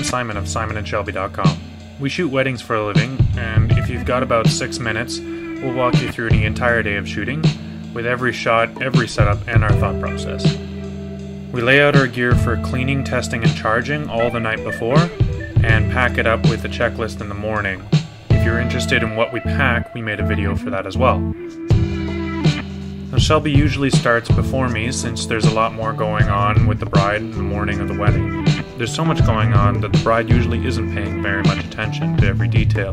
Simon of simonandshelby.com. We shoot weddings for a living, and if you've got about 6 minutes, we'll walk you through the entire day of shooting, with every shot, every setup, and our thought process. We lay out our gear for cleaning, testing, and charging all the night before, and pack it up with a checklist in the morning. If you're interested in what we pack, we made a video for that as well. Now, Shelby usually starts before me since there's a lot more going on with the bride in the morning of the wedding. There's so much going on that the bride usually isn't paying very much attention to every detail,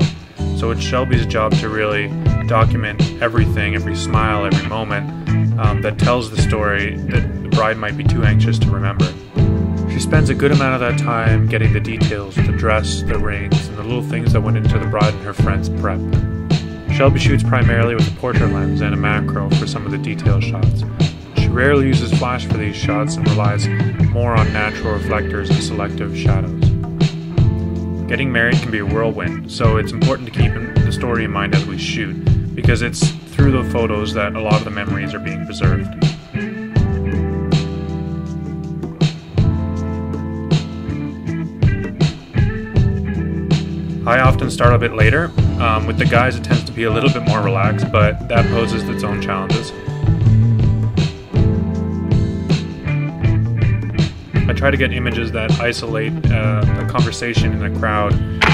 so it's Shelby's job to really document everything, every smile, every moment that tells the story that the bride might be too anxious to remember. She spends a good amount of that time getting the details, the dress, the rings, and the little things that went into the bride and her friends' prep. Shelby shoots primarily with a portrait lens and a macro for some of the detail shots. She rarely uses flash for these shots and relies more on natural reflectors and selective shadows. Getting married can be a whirlwind, so it's important to keep the story in mind as we shoot, because it's through the photos that a lot of the memories are being preserved. I often start a bit later. With the guys it tends to be a little bit more relaxed, but that poses its own challenges. I try to get images that isolate a conversation in a crowd,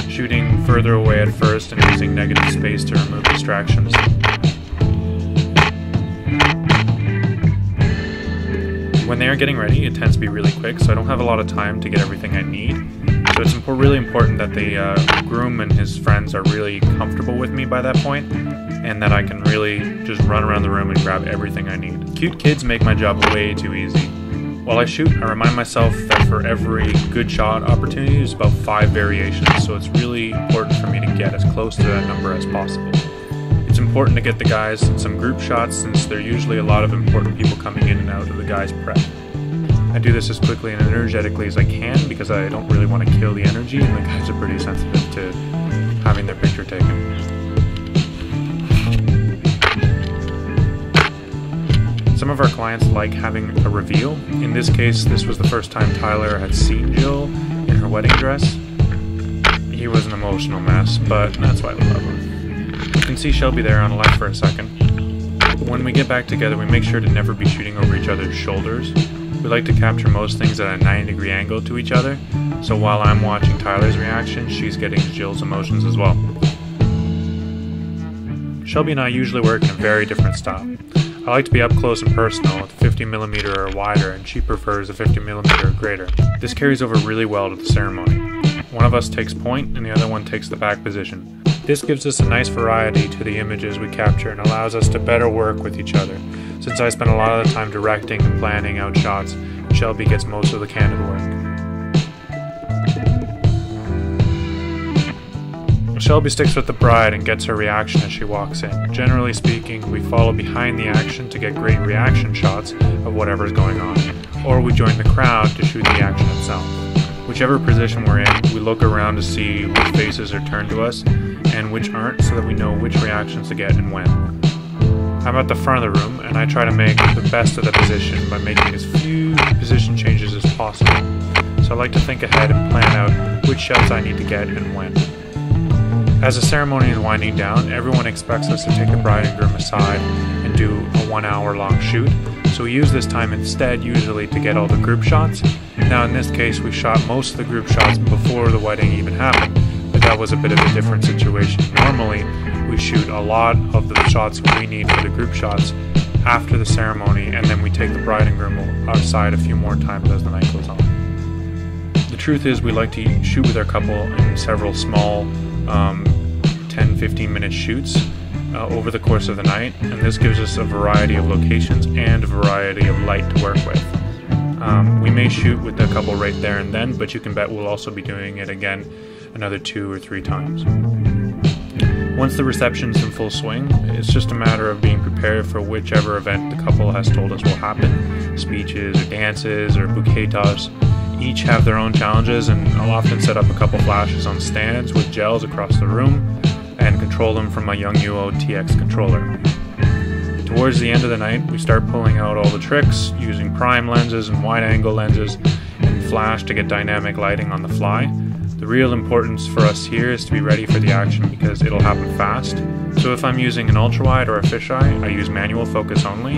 shooting further away at first and using negative space to remove distractions. When they are getting ready, it tends to be really quick, so I don't have a lot of time to get everything I need. So it's really important that the groom and his friends are really comfortable with me by that point, and that I can really just run around the room and grab everything I need. Cute kids make my job way too easy. While I shoot, I remind myself that for every good shot opportunity, there's about 5 variations, so it's really important for me to get as close to that number as possible. It's important to get the guys some group shots since there are usually a lot of important people coming in and out of the guys' prep. I do this as quickly and energetically as I can because I don't really want to kill the energy, and the guys are pretty sensitive to having their picture taken. Some of our clients like having a reveal. In this case, this was the first time Tyler had seen Jill in her wedding dress. He was an emotional mess, but that's why we love him. You can see Shelby there on the left for a second. When we get back together, we make sure to never be shooting over each other's shoulders. We like to capture most things at a 90-degree angle to each other, so while I'm watching Tyler's reaction, she's getting Jill's emotions as well. Shelby and I usually work in a very different style. I like to be up close and personal with 50mm or wider, and she prefers a 50mm or greater. This carries over really well to the ceremony. One of us takes point and the other one takes the back position. This gives us a nice variety to the images we capture and allows us to better work with each other. Since I spend a lot of the time directing and planning out shots, Shelby gets most of the candid work. Shelby sticks with the bride and gets her reaction as she walks in. Generally speaking, we follow behind the action to get great reaction shots of whatever is going on, or we join the crowd to shoot the action itself. Whichever position we're in, we look around to see which faces are turned to us and which aren't, so that we know which reactions to get and when. I'm at the front of the room, and I try to make the best of the position by making as few position changes as possible. So I like to think ahead and plan out which shots I need to get and when. As the ceremony is winding down, everyone expects us to take the bride and groom aside and do a 1-hour-long shoot, so we use this time instead usually to get all the group shots. Now in this case, we shot most of the group shots before the wedding even happened, but that was a bit of a different situation. Normally, we shoot a lot of the shots we need for the group shots after the ceremony, and then we take the bride and groom outside a few more times as the night goes on. The truth is, we like to shoot with our couple in several small 10-15 minute shoots over the course of the night, and this gives us a variety of locations and a variety of light to work with. We may shoot with a couple right there and then, but you can bet we'll also be doing it again another 2 or 3 times. Once the reception's in full swing, it's just a matter of being prepared for whichever event the couple has told us will happen. Speeches or dances or bouquet toss each have their own challenges, and I'll often set up a couple flashes on stands with gels across the room and control them from my Yongnuo TX controller. Towards the end of the night, we start pulling out all the tricks, using prime lenses and wide-angle lenses and flash to get dynamic lighting on the fly. The real importance for us here is to be ready for the action because it'll happen fast. So if I'm using an ultrawide or a fisheye, I use manual focus only.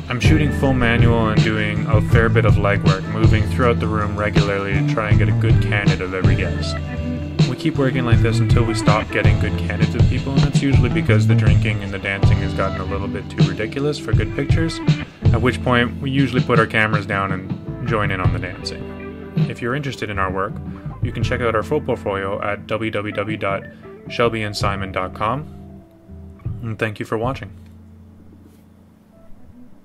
I'm shooting full manual and doing a fair bit of legwork, moving throughout the room regularly to try and get a good candid of every guest. We keep working like this until we stop getting good candids of people, and it's usually because the drinking and the dancing has gotten a little bit too ridiculous for good pictures, at which point we usually put our cameras down and join in on the dancing. If you're interested in our work, you can check out our full portfolio at www.shelbyandsimon.com. And thank you for watching.